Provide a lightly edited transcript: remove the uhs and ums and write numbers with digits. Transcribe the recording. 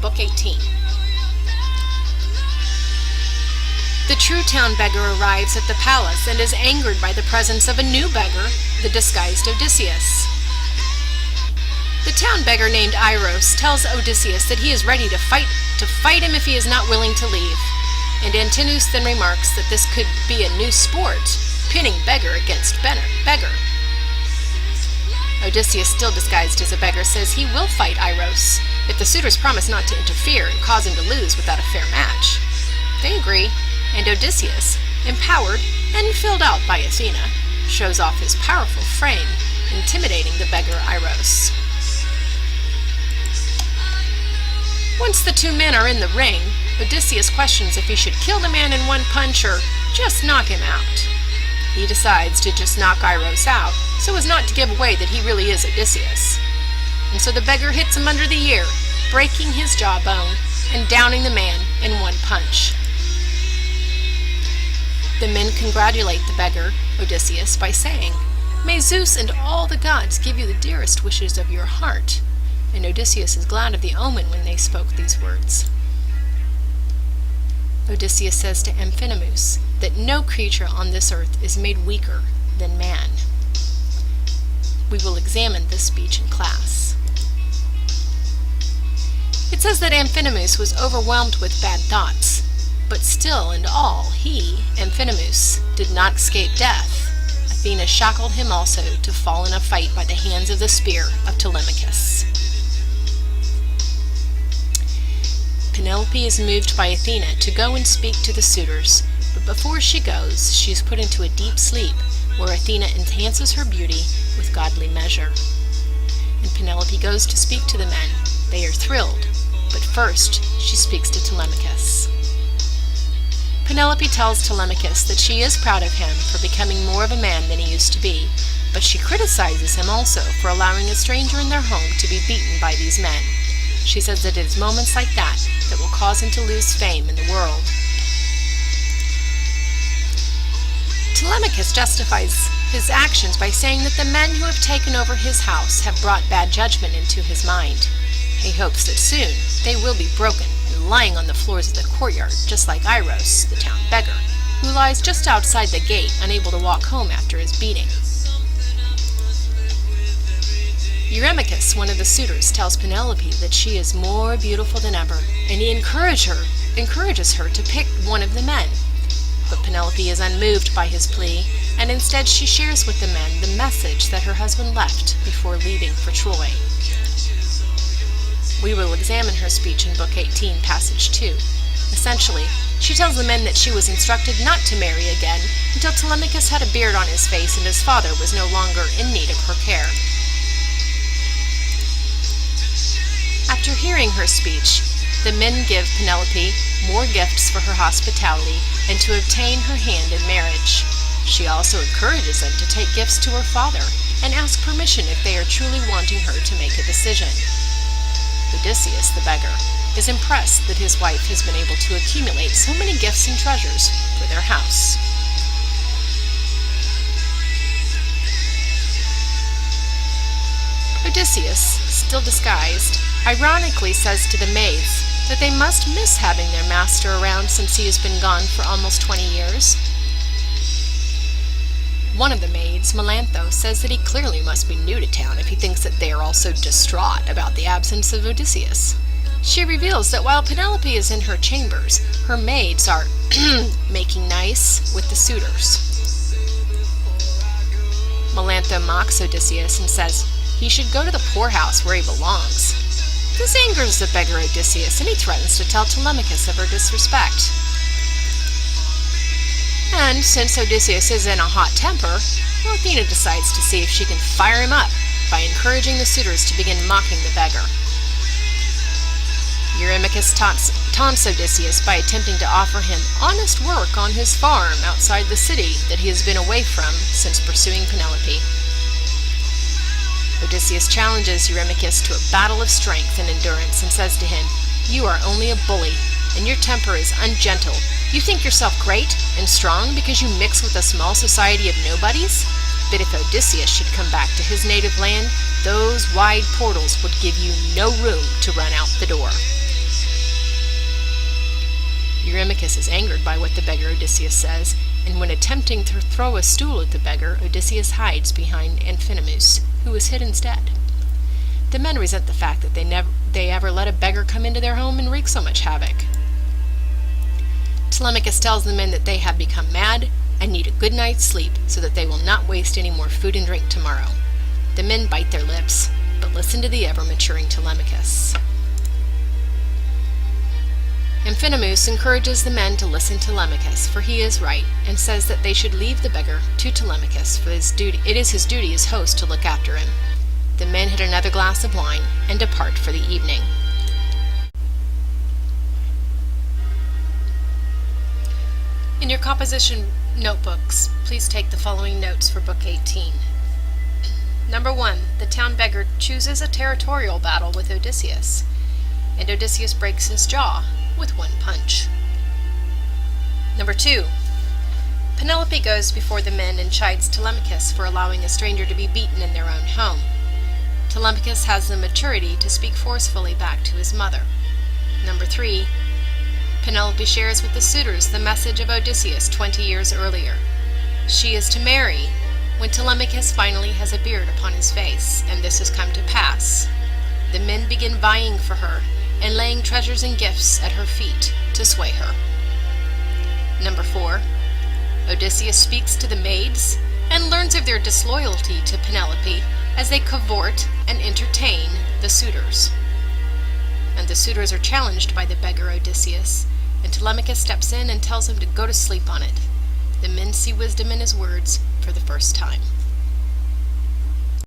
Book 18. The true town beggar arrives at the palace and is angered by the presence of a new beggar, the disguised Odysseus. The town beggar named Iros tells Odysseus that he is ready to fight him if he is not willing to leave, and Antinous then remarks that this could be a new sport, pitting beggar against beggar. Odysseus, still disguised as a beggar, says he will fight Iros if the suitors promise not to interfere and cause him to lose without a fair match. They agree, and Odysseus, empowered and filled out by Athena, shows off his powerful frame, intimidating the beggar Iros. Once the two men are in the ring, Odysseus questions if he should kill the man in one punch or just knock him out. He decides to just knock Iros out, so as not to give away that he really is Odysseus. And so the beggar hits him under the ear, breaking his jawbone and downing the man in one punch. The men congratulate the beggar, Odysseus, by saying, "May Zeus and all the gods give you the dearest wishes of your heart." And Odysseus is glad of the omen when they spoke these words. Odysseus says to Amphinomus that no creature on this earth is made weaker than man. We will examine this speech in class. It says that Amphinomus was overwhelmed with bad thoughts, but still and all he, Amphinomus, did not escape death. Athena shackled him also to fall in a fight by the hands of the spear of Telemachus. Penelope is moved by Athena to go and speak to the suitors, but before she goes, she is put into a deep sleep, where Athena enhances her beauty with godly measure. And Penelope goes to speak to the men. They are thrilled, but first she speaks to Telemachus. Penelope tells Telemachus that she is proud of him for becoming more of a man than he used to be, but she criticizes him also for allowing a stranger in their home to be beaten by these men. She says that it is moments like that that will cause him to lose fame in the world. Telemachus justifies his actions by saying that the men who have taken over his house have brought bad judgment into his mind. He hopes that soon they will be broken and lying on the floors of the courtyard, just like Iros, the town beggar, who lies just outside the gate, unable to walk home after his beating. Eurymachus, one of the suitors, tells Penelope that she is more beautiful than ever, and he encourages her to pick one of the men. But Penelope is unmoved by his plea, and instead she shares with the men the message that her husband left before leaving for Troy. We will examine her speech in Book 18, Passage 2. Essentially, she tells the men that she was instructed not to marry again until Telemachus had a beard on his face and his father was no longer in need of her care. After hearing her speech, the men give Penelope more gifts for her hospitality and to obtain her hand in marriage. She also encourages them to take gifts to her father and ask permission if they are truly wanting her to make a decision. Odysseus, the beggar, is impressed that his wife has been able to accumulate so many gifts and treasures for their house. Odysseus, still disguised, ironically says to the maids that they must miss having their master around since he has been gone for almost 20 years. One of the maids, Melantho, says that he clearly must be new to town if he thinks that they are all so distraught about the absence of Odysseus. She reveals that while Penelope is in her chambers, her maids are making nice with the suitors. Melantho mocks Odysseus and says he should go to the poorhouse where he belongs. This angers the beggar Odysseus, and he threatens to tell Telemachus of her disrespect. And since Odysseus is in a hot temper, Athena decides to see if she can fire him up by encouraging the suitors to begin mocking the beggar. Eurymachus taunts Odysseus by attempting to offer him honest work on his farm outside the city that he has been away from since pursuing Penelope. Odysseus challenges Eurymachus to a battle of strength and endurance and says to him, "You are only a bully, and your temper is ungentle. You think yourself great and strong because you mix with a small society of nobodies? But if Odysseus should come back to his native land, those wide portals would give you no room to run out the door." Eurymachus is angered by what the beggar Odysseus says, and when attempting to throw a stool at the beggar, Odysseus hides behind Amphinomus, who is hid instead. The men resent the fact that they ever let a beggar come into their home and wreak so much havoc. Telemachus tells the men that they have become mad and need a good night's sleep so that they will not waste any more food and drink tomorrow. The men bite their lips, but listen to the ever-maturing Telemachus. Amphinomus encourages the men to listen to Telemachus, for he is right, and says that they should leave the beggar to Telemachus, for it is his duty as host to look after him. The men hit another glass of wine and depart for the evening. In your composition notebooks, please take the following notes for Book 18. Number 1. The town beggar chooses a territorial battle with Odysseus, and Odysseus breaks his jaw with one punch. Number 2. Penelope goes before the men and chides Telemachus for allowing a stranger to be beaten in their own home. Telemachus has the maturity to speak forcefully back to his mother. Number 3. Penelope shares with the suitors the message of Odysseus 20 years earlier. She is to marry when Telemachus finally has a beard upon his face, and this has come to pass. The men begin vying for her and laying treasures and gifts at her feet to sway her. Number 4. Odysseus speaks to the maids and learns of their disloyalty to Penelope as they cavort and entertain the suitors. And the suitors are challenged by the beggar Odysseus, and Telemachus steps in and tells him to go to sleep on it. The men see wisdom in his words for the first time.